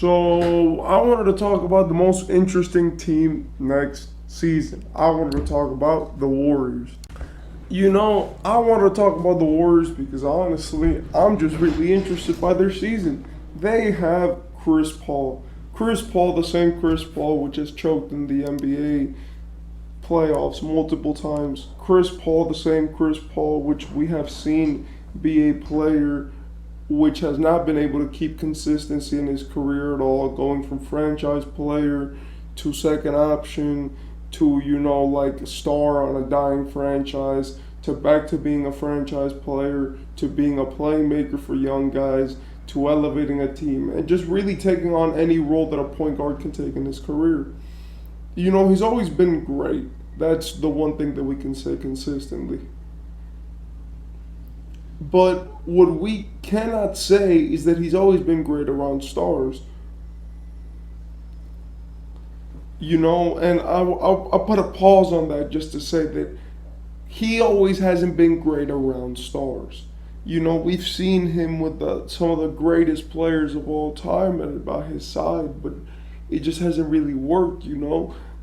So I wanted to talk about the most interesting team next season. I wanted to talk about the Warriors. I wanted to talk about the Warriors because honestly, I'm just really interested by their season. They have Chris Paul. Chris Paul, the same Chris Paul which has choked in the NBA playoffs multiple times. Chris Paul, the same Chris Paul which we have seen be a player which has not been able to keep consistency in his career at all, going from franchise player to second option to, like a star on a dying franchise to back to being a franchise player to being a playmaker for young guys to elevating a team and just really taking on any role that a point guard can take in his career. He's always been great. That's the one thing that we can say consistently. But what we cannot say is that he's always been great around stars. And I'll put a pause on that just to say that he always hasn't been great around stars. We've seen him with some of the greatest players of all time by his side, but it just hasn't really worked.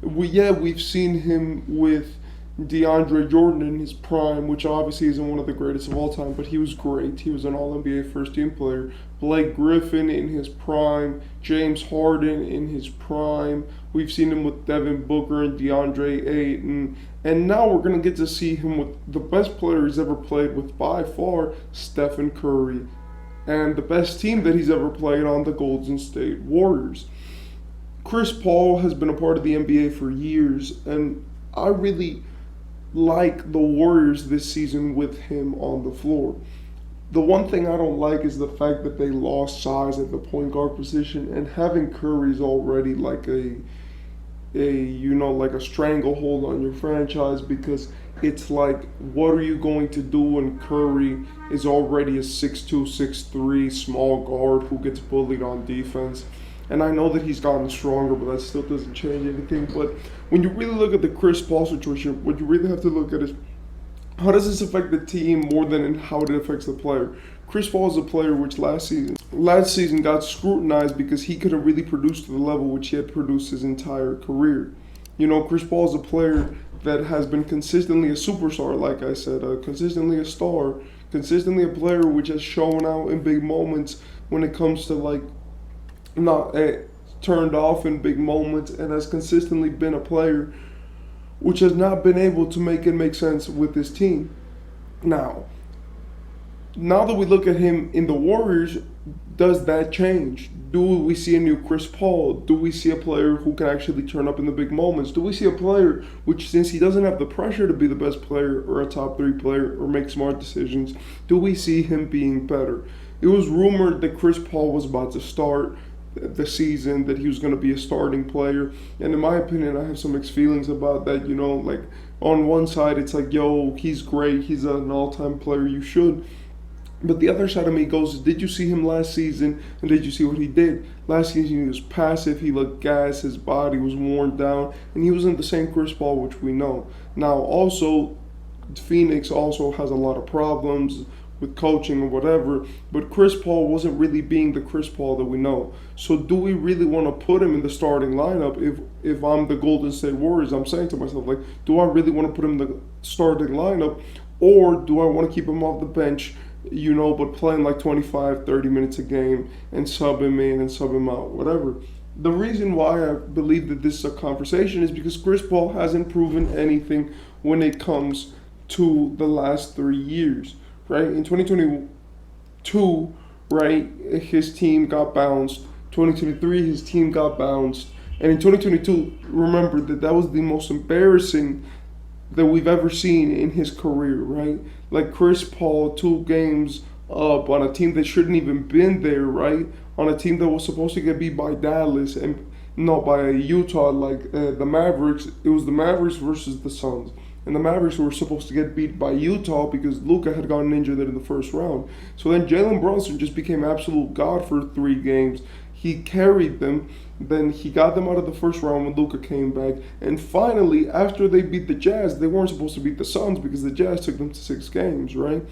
We've seen him with DeAndre Jordan in his prime, which obviously isn't one of the greatest of all time, but he was great. He was an All-NBA first-team player. Blake Griffin in his prime, James Harden in his prime. We've seen him with Devin Booker and DeAndre Ayton. And now we're going to get to see him with the best player he's ever played with by far, Stephen Curry. And the best team that he's ever played on, the Golden State Warriors. Chris Paul has been a part of the NBA for years, and I really like the Warriors this season with him on the floor. The one thing I don't like is the fact that they lost size at the point guard position, and having Curry is already like like a stranglehold on your franchise, because it's like, what are you going to do when Curry is already a 6'2", 6'3" small guard who gets bullied on defense? And I know that he's gotten stronger, but that still doesn't change anything. But when you really look at the Chris Paul situation, what you really have to look at is, how does this affect the team more than in how it affects the player? Chris Paul is a player which last season got scrutinized because he couldn't really produce to the level which he had produced his entire career. Chris Paul is a player that has been consistently a superstar, like I said, consistently a star, consistently a player which has shown out in big moments when it comes to not turned off in big moments, and has consistently been a player which has not been able to make it make sense with his team. Now that we look at him in the Warriors, does that change? Do we see a new Chris Paul? Do we see a player who can actually turn up in the big moments? Do we see a player which, since he doesn't have the pressure to be the best player or a top 3 player or make smart decisions, do we see him being better? It was rumored that Chris Paul was about to start the season, that he was going to be a starting player, and in my opinion, I have some mixed feelings about that. On one side it's like, he's great, he's an all-time player, you should. But the other side of me goes, did you see him last season, and did you see what he did? Last season he was passive, he looked gassed, his body was worn down, and he wasn't the same Chris Paul which we know. Now also, Phoenix also has a lot of problems with coaching or whatever, but Chris Paul wasn't really being the Chris Paul that we know. So do we really want to put him in the starting lineup? If I'm the Golden State Warriors, I'm saying to myself, do I really want to put him in the starting lineup, or do I want to keep him off the bench, but playing 25, 30 minutes a game and sub him in and sub him out, whatever. The reason why I believe that this is a conversation is because Chris Paul hasn't proven anything when it comes to the last 3 years. Right? In 2022, right, his team got bounced. 2023, his team got bounced. And in 2022, remember that was the most embarrassing that we've ever seen in his career, right? Chris Paul, 2 games up on a team that shouldn't even been there, right? On a team that was supposed to get beat by Dallas and not by Utah, the Mavericks. It was the Mavericks versus the Suns. And the Mavericks were supposed to get beat by Utah because Luka had gotten injured in the first round. So then Jalen Brunson just became absolute god for 3 games. He carried them. Then he got them out of the first round when Luka came back. And finally, after they beat the Jazz, they weren't supposed to beat the Suns because the Jazz took them to 6 games, right?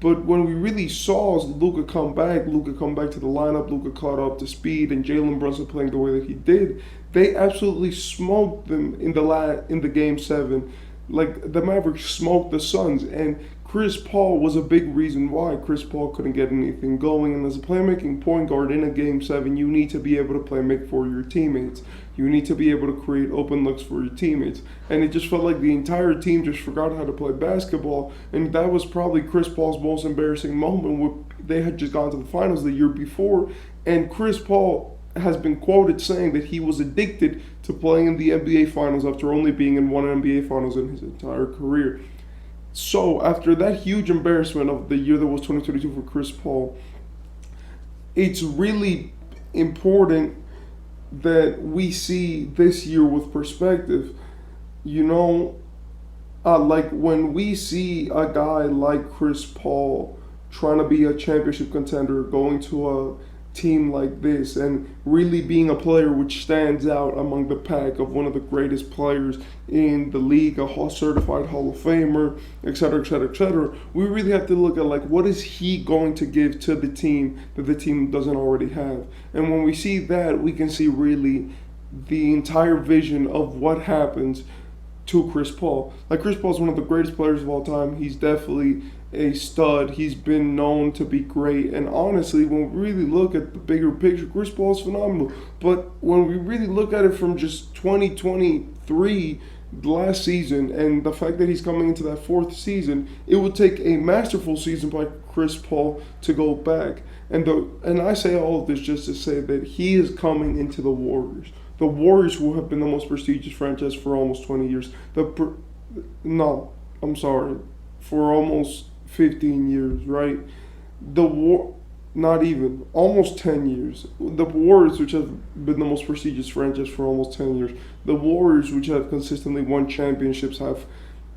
But when we really saw Luka come back to the lineup, Luka caught up to speed, and Jalen Brunson playing the way that he did, they absolutely smoked them in the game seven. Like the Mavericks smoked the Suns, and Chris Paul was a big reason why Chris Paul couldn't get anything going. And as a playmaking point guard in a game seven, you need to be able to play make for your teammates. You need to be able to create open looks for your teammates. And it just felt like the entire team just forgot how to play basketball. And that was probably Chris Paul's most embarrassing moment, where they had just gone to the finals the year before. And Chris Paul has been quoted saying that he was addicted to playing in the NBA Finals after only being in one NBA Finals in his entire career. So after that huge embarrassment of the year that was 2022 for Chris Paul, it's really important that we see this year with perspective. You know, like when we see a guy like Chris Paul trying to be a championship contender, going to a team like this and really being a player which stands out among the pack of one of the greatest players in the league, a certified Hall of Famer, etc., etc., etc., we really have to look at like what is he going to give to the team that the team doesn't already have. And when we see that, we can see really the entire vision of what happens to Chris Paul. Like Chris Paul is one of the greatest players of all time. He's definitely a stud. He's been known to be great. And honestly, when we really look at the bigger picture, Chris Paul is phenomenal. But when we really look at it from just 2023, last season, and the fact that he's coming into that fourth season, it would take a masterful season by Chris Paul to go back. And I say all of this just to say that he is coming into the Warriors. The Warriors, who have been the most prestigious franchise for almost 20 years. For almost 15 years, right? Not even, almost 10 years. The Warriors, which have been the most prestigious franchise for almost 10 years. The Warriors, which have consistently won championships, have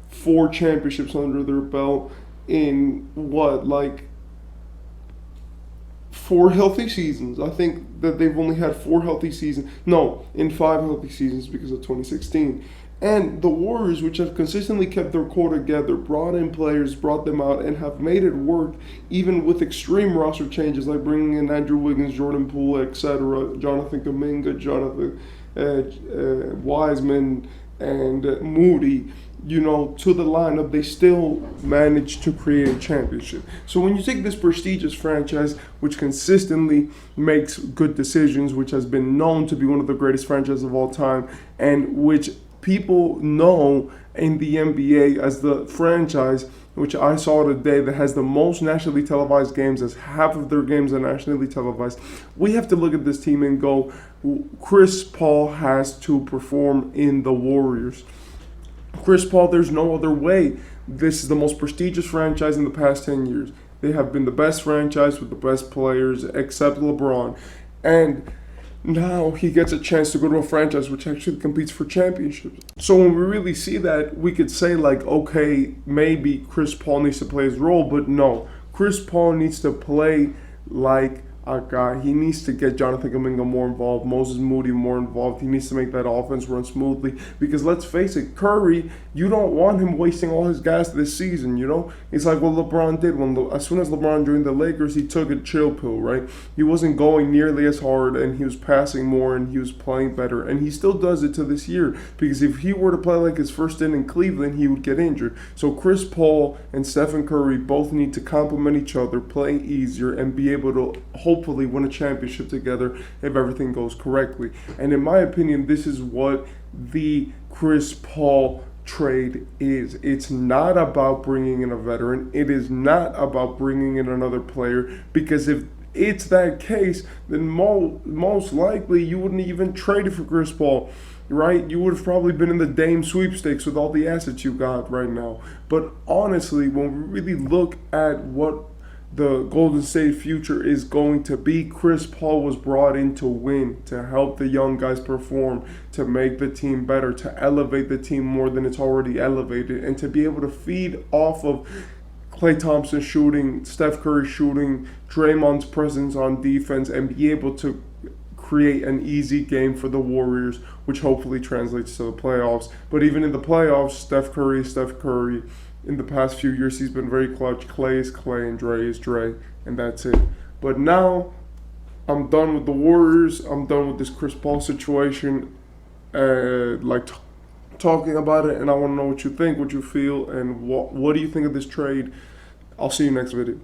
4 championships under their belt in 4 healthy seasons. I think that they've only had 4 healthy seasons. No, in 5 healthy seasons because of 2016. And the Warriors, which have consistently kept their core together, brought in players, brought them out, and have made it work, even with extreme roster changes like bringing in Andrew Wiggins, Jordan Poole, etc., Jonathan Kuminga, Jonathan Wiseman, and Moody, to the lineup, they still managed to create a championship. So when you take this prestigious franchise, which consistently makes good decisions, which has been known to be one of the greatest franchises of all time, and which people know in the NBA as the franchise, which I saw today, that has the most nationally televised games, as half of their games are nationally televised, we have to look at this team and go, Chris Paul has to perform in the Warriors. Chris Paul, there's no other way. This is the most prestigious franchise in the past 10 years. They have been the best franchise with the best players, except LeBron. And now he gets a chance to go to a franchise which actually competes for championships. So when we really see that, we could say okay, maybe Chris Paul needs to play his role, but no. Chris Paul needs to play like a guy. He needs to get Jonathan Kuminga more involved, Moses Moody more involved. He needs to make that offense run smoothly, because let's face it, Curry, you don't want him wasting all his gas this season, It's like what LeBron did. As soon as LeBron joined the Lakers, he took a chill pill, right? He wasn't going nearly as hard, and he was passing more, and he was playing better, and he still does it to this year, because if he were to play like his first stint in Cleveland, he would get injured. So Chris Paul and Stephen Curry both need to complement each other, play easier, and be able to hopefully win a championship together if everything goes correctly. And in my opinion, this is what the Chris Paul trade is. It's not about bringing in a veteran. It is not about bringing in another player, because if it's that case, then most likely you wouldn't even trade it for Chris Paul, right? You would have probably been in the Dame sweepstakes with all the assets you got right now. But honestly, when we really look at what the Golden State future is going to be, Chris Paul was brought in to win, to help the young guys perform, to make the team better, to elevate the team more than it's already elevated, and to be able to feed off of Klay Thompson shooting, Steph Curry shooting, Draymond's presence on defense, and be able to create an easy game for the Warriors, which hopefully translates to the playoffs. But even in the playoffs, Steph Curry, in the past few years, he's been very clutch. Clay is Clay and Dre is Dre, and that's it. But now, I'm done with the Warriors. I'm done with this Chris Paul situation. Talking about it, and I want to know what you think, what you feel, and what do you think of this trade. I'll see you next video.